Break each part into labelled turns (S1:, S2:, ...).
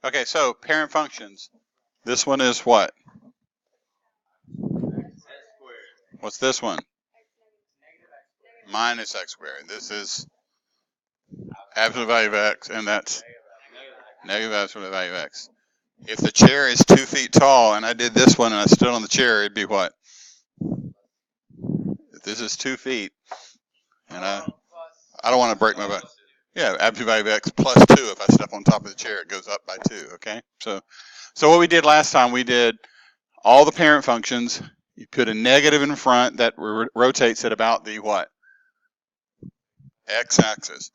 S1: Okay, so parent functions. This one is what? What's this one? Minus x squared. This is absolute value of x, and that's negative absolute value of x. If the chair is 2 feet tall and I did this one and I stood on the chair, it'd be what? If this is 2 feet and I don't want to break my back. Yeah, absolute value of x plus 2. If I step on top of the chair, it goes up by 2. Okay, so what we did last time, we did all the parent functions. You put a negative in front that rotates at about the what? X-axis.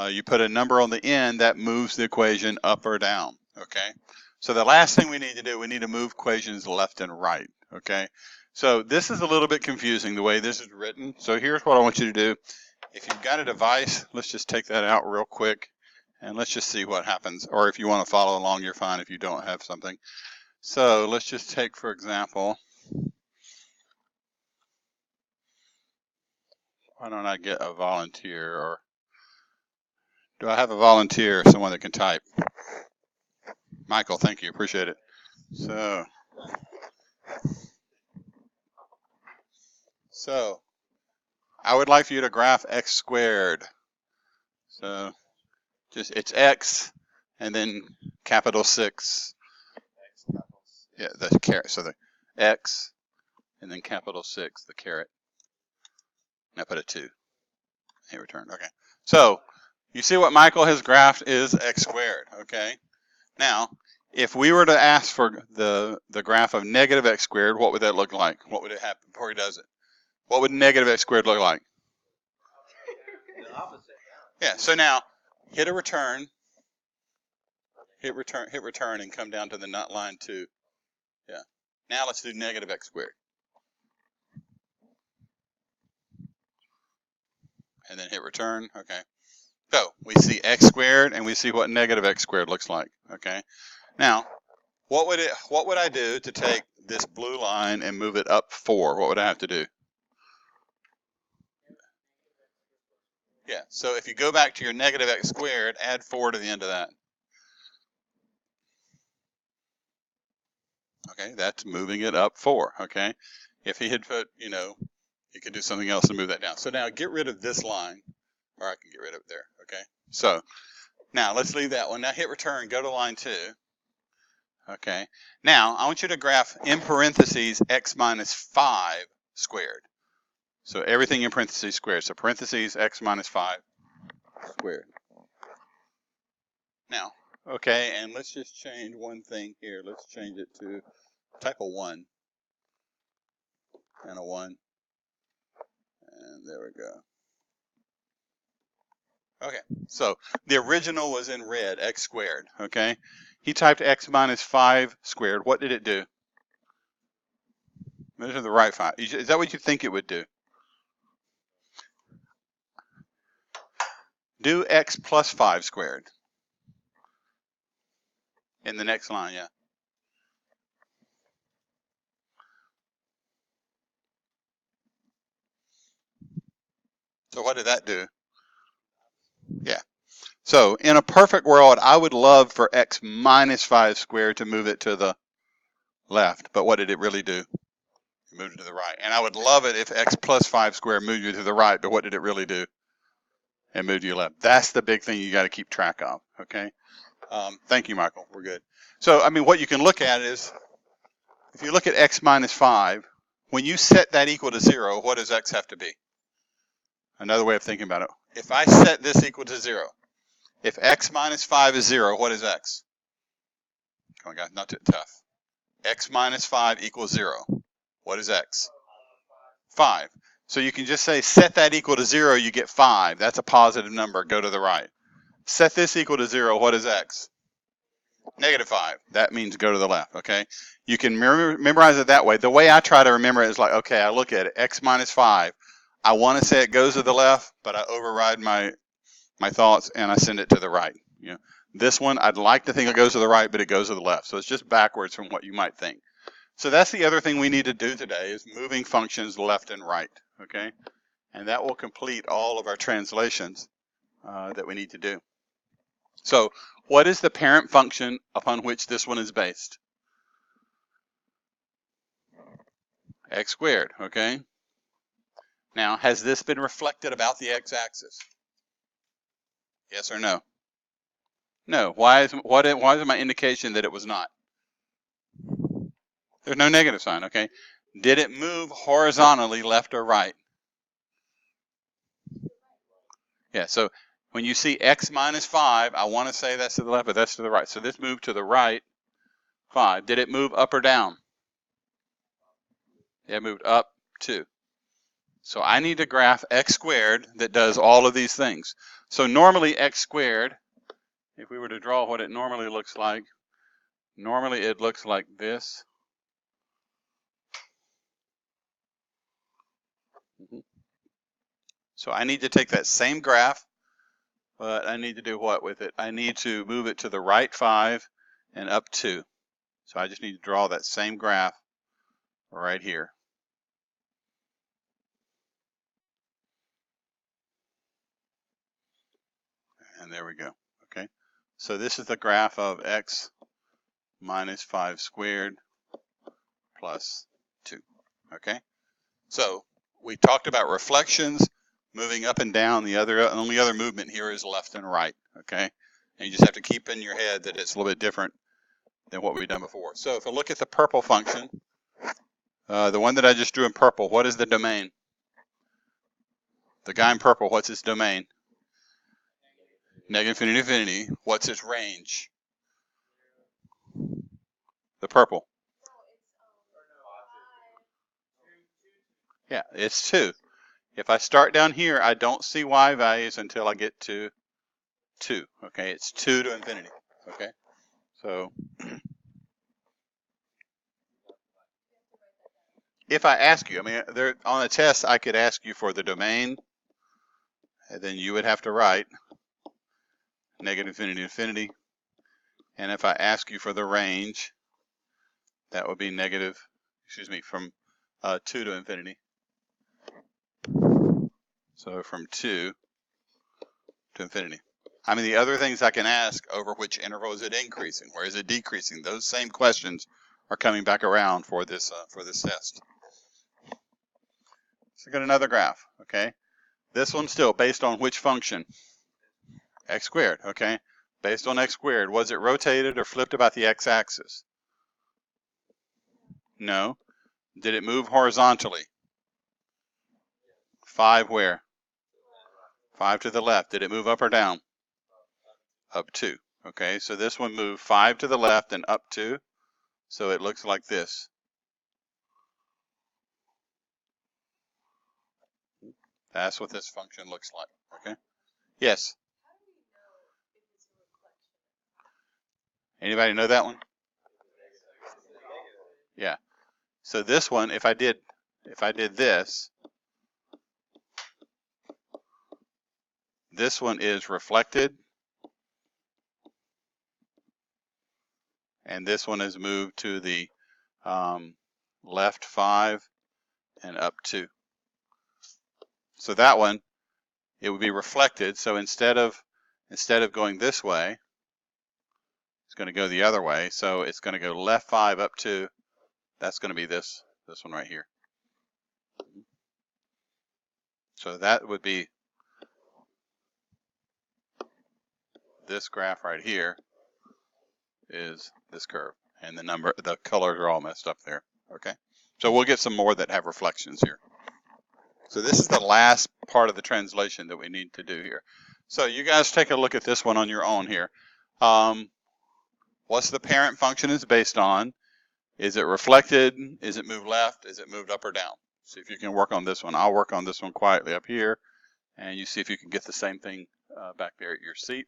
S1: You put a number on the end that moves the equation up or down. Okay, so the last thing we need to do, we need to move equations left and right. Okay, so this is a little bit confusing the way this is written. So here's what I want you to do. If you've got a device, let's just take that out real quick and let's just see what happens. Or if you want to follow along, you're fine if you don't have something. So let's just take, for example, why don't I get a volunteer, or do I have a volunteer, someone that can type? Michael, thank you, appreciate it. So I would like for you to graph x squared. So just it's x and then capital 6. Yeah, the caret. So the x and then capital 6, the caret. And I put a 2. Hit return. Okay. So you see what Michael has graphed is x squared. Okay. Now, if we were to ask for the graph of negative x squared, what would that look like? What would it happen before he does it? What would negative x squared look like? The opposite. Yeah. So now, hit a return. Hit return, and come down to the nut line 2. Yeah. Now let's do negative x squared. And then hit return. Okay. So we see x squared, and we see what negative x squared looks like. Okay. Now, what would I do to take this blue line and move it up 4? What would I have to do? Yeah. So if you go back to your negative x squared, add 4 to the end of that. Okay, that's moving it up 4. Okay. If he had put, you could do something else to move that down. So now get rid of this line, or I can get rid of it there. Okay. So now let's leave that one. Now hit return, go to line 2. Okay. Now I want you to graph in parentheses x minus 5 squared. So everything in parentheses squared. So parentheses x minus 5 squared. Now, okay, and let's just change one thing here. Let's change it to type a 1 and a 1. And there we go. Okay, so the original was in red, x squared, okay? He typed x minus 5 squared. What did it do? Move to the right 5. Is that what you think it would do? Do x plus 5 squared. In the next line, yeah. So what did that do? Yeah. So in a perfect world, I would love for x minus 5 squared to move it to the left. But what did it really do? It moved it to the right. And I would love it if x plus 5 squared moved you to the right. But what did it really do? It moved you left. That's the big thing you got to keep track of. Okay. Thank you, Michael. We're good. So, I mean, what you can look at is, if you look at x minus 5, when you set that equal to 0, what does x have to be? Another way of thinking about it. If I set this equal to 0, if x minus 5 is 0, what is x? Come on, guys, not too tough. X minus 5 equals 0. What is x? 5. So you can just say set that equal to 0, you get 5. That's a positive number. Go to the right. Set this equal to 0. What is x? Negative 5. That means go to the left, okay? You can memorize it that way. The way I try to remember it is like, okay, I look at it, x minus 5. I want to say it goes to the left, but I override my thoughts and I send it to the right. You know, this one, I'd like to think it goes to the right, but it goes to the left. So it's just backwards from what you might think. So that's the other thing we need to do today is moving functions left and right, okay? And that will complete all of our translations that we need to do. So what is the parent function upon which this one is based? X squared, okay? Now, has this been reflected about the x-axis? Yes or no? No. Why is my indication that it was not? There's no negative sign, okay? Did it move horizontally left or right? Yeah, so when you see x minus 5, I want to say that's to the left, but that's to the right. So this moved to the right 5. Did it move up or down? It moved up 2. So I need to graph x squared that does all of these things. So normally x squared, if we were to draw what it normally looks like, normally it looks like this. So I need to take that same graph, but I need to do what with it? I need to move it to the right 5 and up 2. So I just need to draw that same graph right here. And there we go, okay? So this is the graph of x minus 5 squared plus 2, okay? So we talked about reflections, moving up and down. The only other movement here is left and right, okay? And you just have to keep in your head that it's a little bit different than what we've done before. So if I look at the purple function, the one that I just drew in purple, what is the domain? The guy in purple, what's its domain? Negative infinity to infinity. What's its range? The purple. Yeah, it's 2. If I start down here, I don't see y values until I get to 2. Okay, it's 2 to infinity. Okay, so if I ask you, I mean, there on a test, I could ask you for the domain, and then you would have to write negative infinity to infinity. And if I ask you for the range, that would be from 2 to infinity. So from 2 to infinity. I mean, the other things I can ask, over which interval is it increasing? Where is it decreasing? Those same questions are coming back around for this test. So got another graph, okay? This one's still based on which function? X squared, okay? Based on x squared, was it rotated or flipped about the x-axis? No. Did it move horizontally? 5 where? 5 to the left. Did it move up or down? Up 2. Okay, so this one moved 5 to the left and up 2. So it looks like this. That's what this function looks like, okay? Yes? Anybody know that one? Yeah. So this one, if I did this one is reflected, and this one is moved to the left 5 and up 2. So that one, it would be reflected. So instead of going this way, it's going to go the other way. So it's going to go left 5 up 2. That's going to be this one right here. So that would be this graph right here is this curve, and the colors are all messed up there. Okay, so we'll get some more that have reflections here. So this is the last part of the translation that we need to do here. So you guys take a look at this one on your own here. What's the parent function is based on? Is it reflected? Is it moved left? Is it moved up or down? See if you can work on this one. I'll work on this one quietly up here, and you see if you can get the same thing back there at your seat.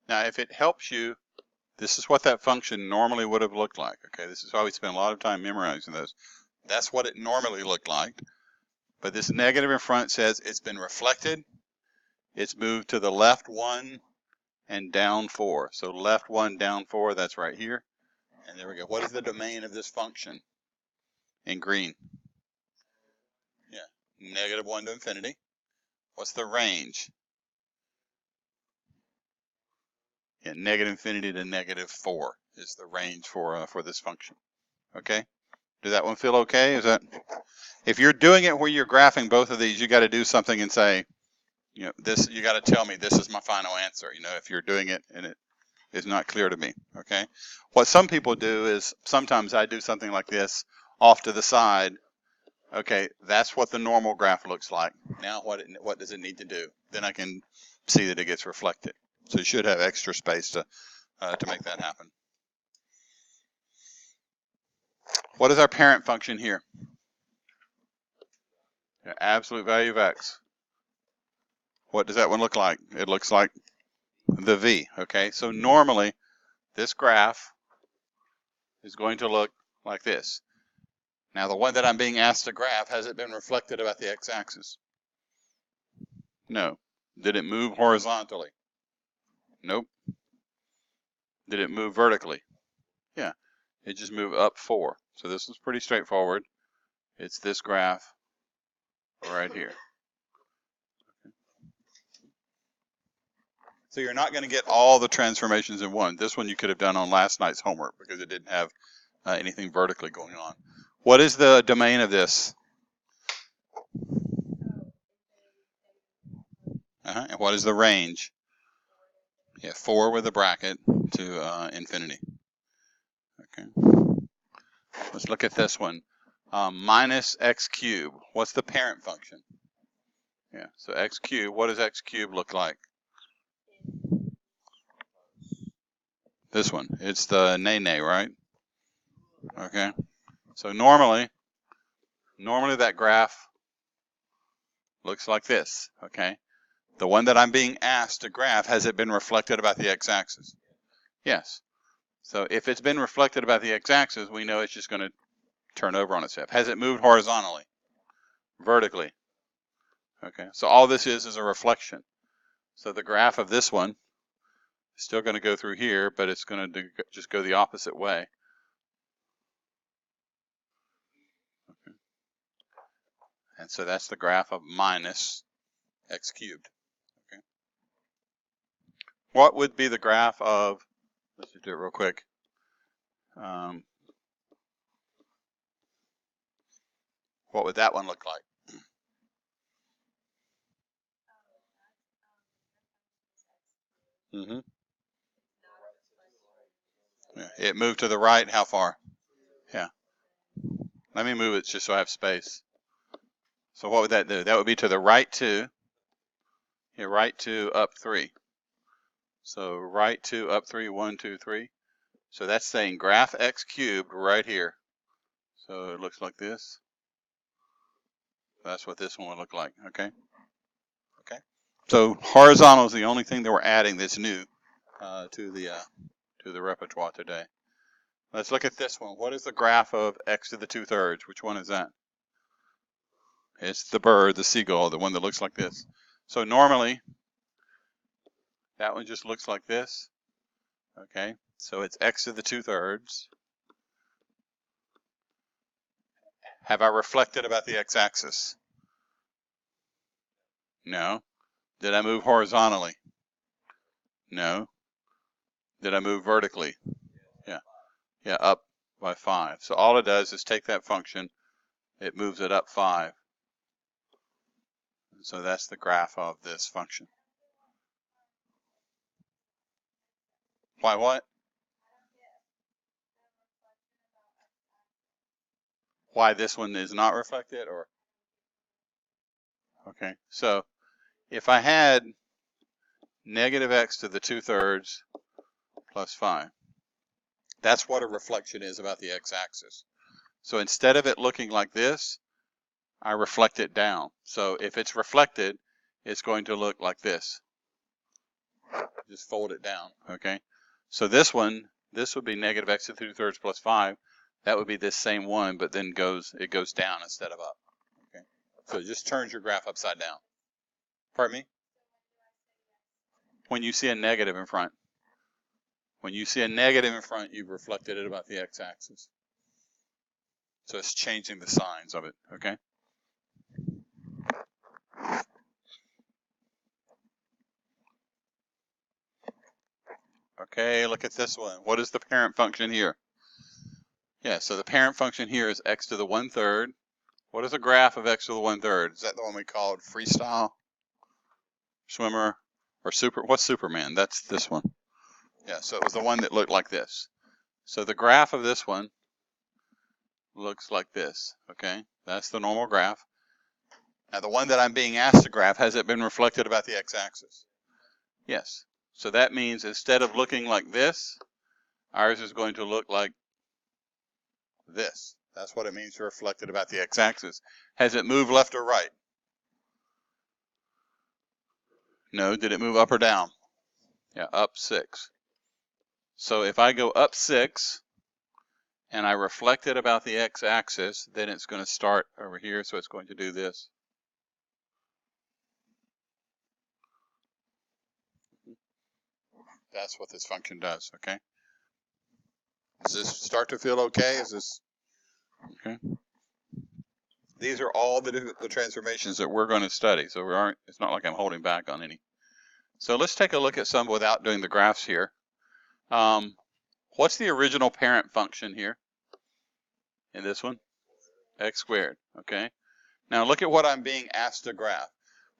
S1: Now, if it helps you, this is what that function normally would have looked like. Okay, this is why we spend a lot of time memorizing those. That's what it normally looked like. But this negative in front says it's been reflected. It's moved to the left 1 and down 4. So left 1, down 4, that's right here. And there we go. What is the domain of this function in green? Yeah, -1 to infinity. What's the range? Yeah, -infinity to -4 is the range for this function. Okay, does that one feel okay? Is that, if you're doing it where you're graphing both of these, you got to do something and say, you know, this, you got to tell me this is my final answer. You know, if you're doing it and it is not clear to me. Okay, what some people do is sometimes I do something like this off to the side. Okay, that's what the normal graph looks like. Now what does it need to do? Then I can see that it gets reflected. So you should have extra space to make that happen. What is our parent function here? The absolute value of x. What does that one look like? It looks like the v. Okay, so normally this graph is going to look like this. Now the one that I'm being asked to graph, has it been reflected about the x-axis? No. Did it move horizontally? Nope. Did it move vertically? Yeah, it just moved up 4. So this is pretty straightforward. It's this graph right here. So you're not going to get all the transformations in one. This one you could have done on last night's homework because it didn't have anything vertically going on. What is the domain of this? And what is the range? Yeah, 4 with a bracket to infinity. Okay. Let's look at this one. Minus x cubed. What's the parent function? Yeah, so x cubed. What does x cubed look like? This one. It's the nay, right? Okay. So normally that graph looks like this. Okay. The one that I'm being asked to graph, has it been reflected about the x-axis? Yes. So if it's been reflected about the x-axis, we know it's just going to turn over on itself. Has it moved horizontally? Vertically? Okay. So all this is a reflection. So the graph of this one is still going to go through here, but it's going to just go the opposite way. Okay. And so that's the graph of minus x cubed. Okay. What would be the graph of, let's just do it real quick. What would that one look like? Mm-hmm. Yeah. It moved to the right, how far? Yeah. Let me move it just so I have space. So what would that do? That would be to the right 2. Yeah, right 2, up 3. So right 2, up 3, 1, 2, 3. So that's saying graph x cubed right here. So it looks like this. That's what this one would look like. Okay. Okay. So horizontal is the only thing that we're adding that's new to the repertoire today. Let's look at this one. What is the graph of x to the 2/3? Which one is that? It's the bird, the seagull, the one that looks like this. So normally, that one just looks like this. Okay, so it's x to the 2/3. Have I reflected about the x-axis? No. Did I move horizontally? No. Did I move vertically? Yeah. Yeah, up by 5. So all it does is take that function, it moves it up 5. So that's the graph of this function. Why what? Why this one is not reflected, or? Okay, so if I had negative x to the 2/3 plus 5, that's what a reflection is about the x-axis. So instead of it looking like this, I reflect it down. So if it's reflected, it's going to look like this. Just fold it down, okay? So this one, this would be negative x to the 2/3 plus 5. That would be this same one, but then it goes down instead of up, okay? So it just turns your graph upside down. Pardon me? When you see a negative in front. When you see a negative in front, you've reflected it about the x-axis. So it's changing the signs of it, okay? Okay, look at this one. What is the parent function here? Yeah, so the parent function here is x to the 1/3. What is a graph of x to the 1/3? Is that the one we called freestyle, swimmer, or what's Superman? That's this one. Yeah, so it was the one that looked like this. So the graph of this one looks like this, okay? That's the normal graph. Now the one that I'm being asked to graph, has it been reflected about the x-axis? Yes. So that means instead of looking like this, ours is going to look like this. That's what it means to reflected about the x-axis. Has it moved left or right? No. Did it move up or down? Yeah, up 6. So if I go up 6 and I reflect it about the x-axis, then it's going to start over here, so it's going to do this. That's what this function does, okay? Does this start to feel okay? Is this okay? These are all the transformations that we're going to study, so it's not like I'm holding back on any. So let's take a look at some without doing the graphs here. What's the original parent function here in this one? X squared, okay? Now look at what I'm being asked to graph.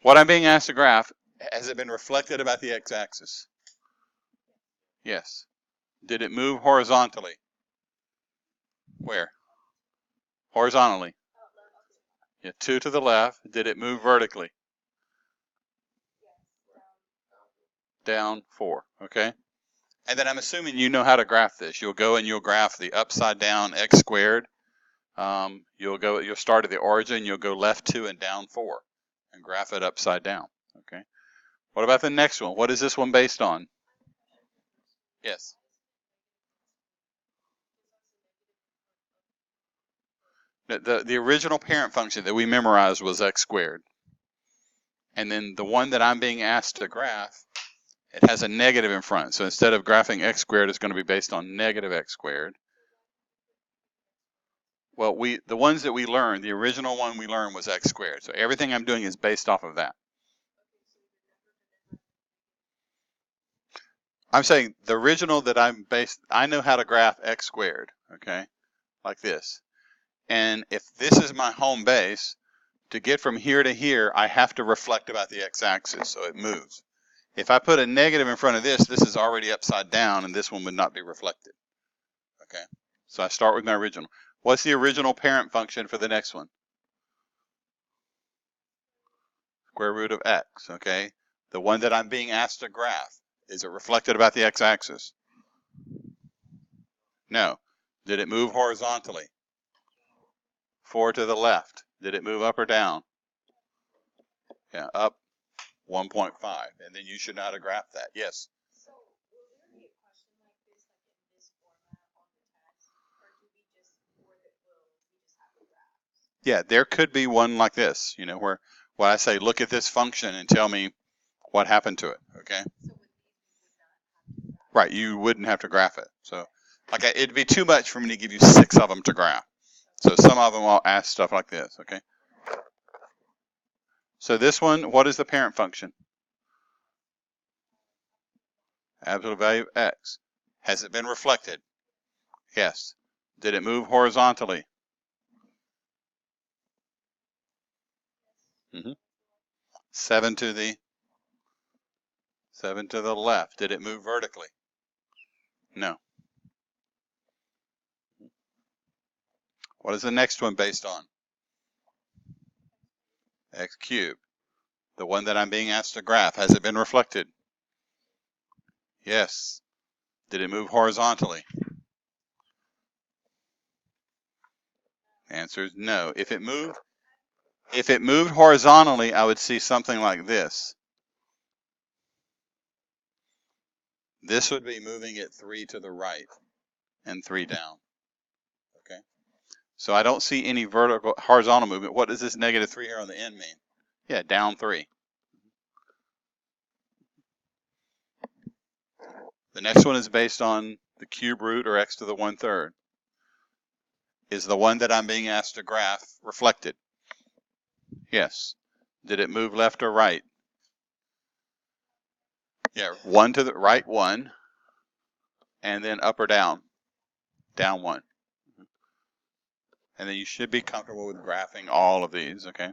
S1: What I'm being asked to graph, has it been reflected about the x-axis? Yes. Did it move horizontally? Where? Horizontally. Yeah, 2 to the left. Did it move vertically? Down 4, okay? And then I'm assuming you know how to graph this. You'll go and you'll graph the upside down x squared. You'll start at the origin, you'll go left 2 and down 4 and graph it upside down, okay? What about the next one? What is this one based on? Yes. The original parent function that we memorized was x squared. And then the one that I'm being asked to graph, it has a negative in front. So instead of graphing x squared, it's going to be based on negative x squared. Well, the ones that we learned, the original one we learned was x squared. So everything I'm doing is based off of that. I'm saying the original that I know how to graph x squared, okay, like this. And if this is my home base, to get from here to here, I have to reflect about the x-axis, so it moves. If I put a negative in front of this is already upside down, and this one would not be reflected. Okay, so I start with my original. What's the original parent function for the next one? Square root of x, okay? The one that I'm being asked to graph, is it reflected about the x-axis? No. Did it move horizontally? 4 to the left. Did it move up or down? Yeah, up 1.5. And then you should know how to graph that. Yes?
S2: So will there be a question like this, like in this format on the test? Or do we just, or will we just have the graphs?
S1: Yeah, there could be one like this, you know, where I say, look at this function and tell me what happened to it, okay?
S2: So with these, we would not have to graph.
S1: Right, you wouldn't have to graph it. So, like, it'd be too much for me to give you 6 of them to graph. So some of them I'll ask stuff like this, okay? So this one, what is the parent function? Absolute value of x. Has it been reflected? Yes. Did it move horizontally? 7 to the left. Did it move vertically? No. What is the next one based on? X cubed. The one that I'm being asked to graph, has it been reflected? Yes. Did it move horizontally? The answer is no. If it moved horizontally, I would see something like this. This would be moving it 3 to the right and 3 down. Okay. So I don't see any horizontal movement. What does this -3 here on the end mean? Yeah, down 3. The next one is based on the cube root, or x to the 1/3. Is the one that I'm being asked to graph reflected? Yes. Did it move left or right? Yeah, 1 to the right 1, and then up or down? Down 1. And then you should be comfortable with graphing all of these, okay?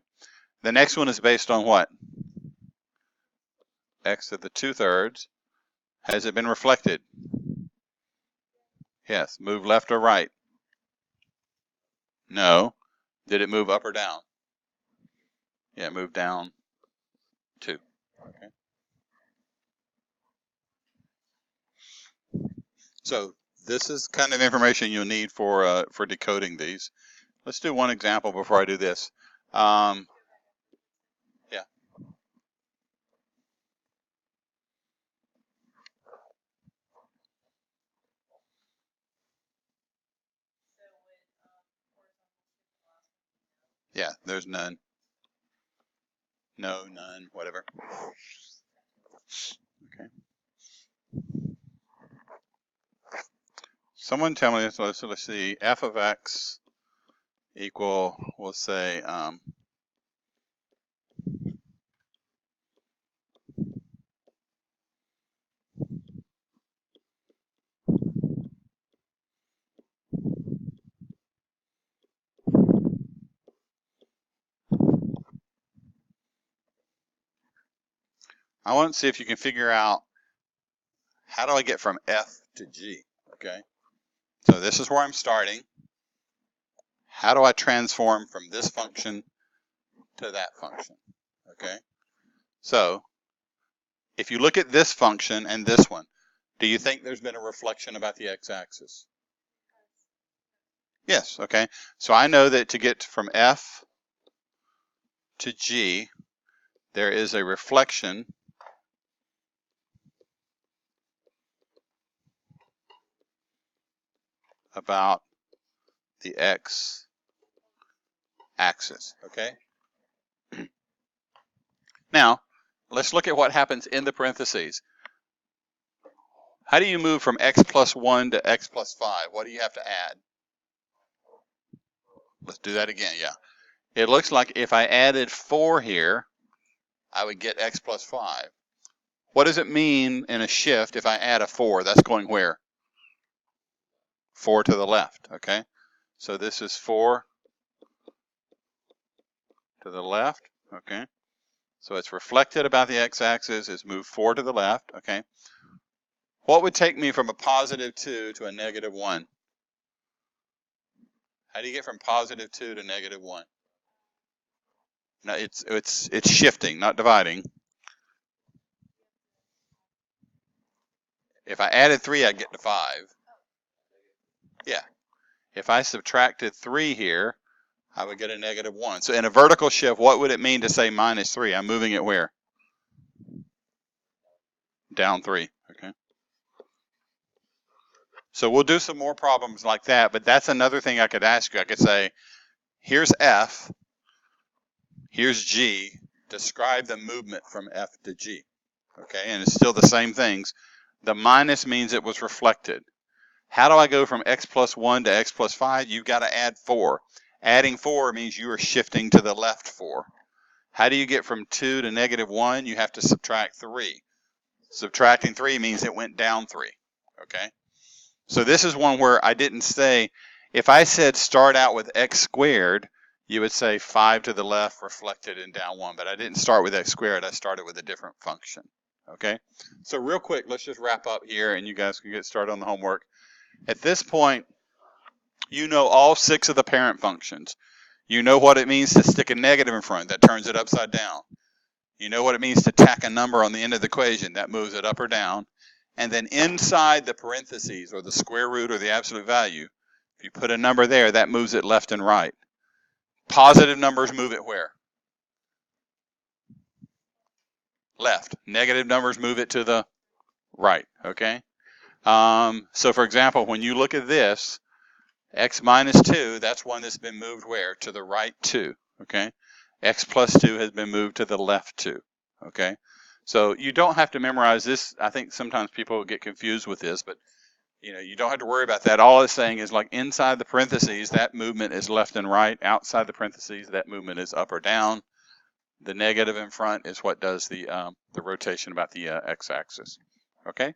S1: The next one is based on what? X to the 2/3. Has it been reflected? Yes. Move left or right? No. Did it move up or down? Yeah, move down 2. Okay. So this is kind of information you'll need for decoding these. Let's do one example before I do this. Yeah. Yeah, there's none. No, none, whatever. Okay. Someone tell me, so let's see, f of x equal, we'll say, I want to see if you can figure out, how do I get from f to g, okay? So this is where I'm starting. How do I transform from this function to that function, okay? So if you look at this function and this one, do you think there's been a reflection about the x-axis? Yes, okay. So I know that to get from f to g, there is a reflection about the x-axis, okay? Now, let's look at what happens in the parentheses. How do you move from x plus 1 to x plus 5? What do you have to add? Let's do that again, yeah. It looks like if I added 4 here, I would get x plus 5. What does it mean in a shift if I add a 4? That's going where? 4 to the left, okay? So this is 4 to the left, okay? So it's reflected about the x-axis, it's moved 4 to the left, okay? What would take me from a positive 2 to a negative 1? How do you get from positive 2 to negative 1? No, it's shifting, not dividing. If I added 3, I'd get to 5. Yeah. If I subtracted 3 here, I would get a negative 1. So in a vertical shift, what would it mean to say minus 3? I'm moving it where? Down 3, okay? So we'll do some more problems like that, but that's another thing I could ask you. I could say, here's F, here's G, describe the movement from F to G, okay? And it's still the same things. The minus means it was reflected. How do I go from x plus 1 to x plus 5? You've got to add 4. Adding 4 means you are shifting to the left 4. How do you get from 2 to negative 1? You have to subtract 3. Subtracting 3 means it went down 3, okay? So this is one where I didn't say, if I said start out with x squared, you would say 5 to the left reflected in down 1, but I didn't start with x squared, I started with a different function, okay? So real quick, let's just wrap up here and you guys can get started on the homework. At this point, you know all 6 of the parent functions. You know what it means to stick a negative in front, that turns it upside down. You know what it means to tack a number on the end of the equation, that moves it up or down. And then inside the parentheses, or the square root, or the absolute value, if you put a number there, that moves it left and right. Positive numbers move it where? Left. Negative numbers move it to the right, okay? So for example, when you look at this, x minus 2, that's one that's been moved where? To the right 2, okay? X plus 2 has been moved to the left 2, okay? So you don't have to memorize this. I think sometimes people get confused with this, but you don't have to worry about that. All it's saying is like inside the parentheses, that movement is left and right. Outside the parentheses, that movement is up or down. The negative in front is what does the rotation about the x-axis. Okay,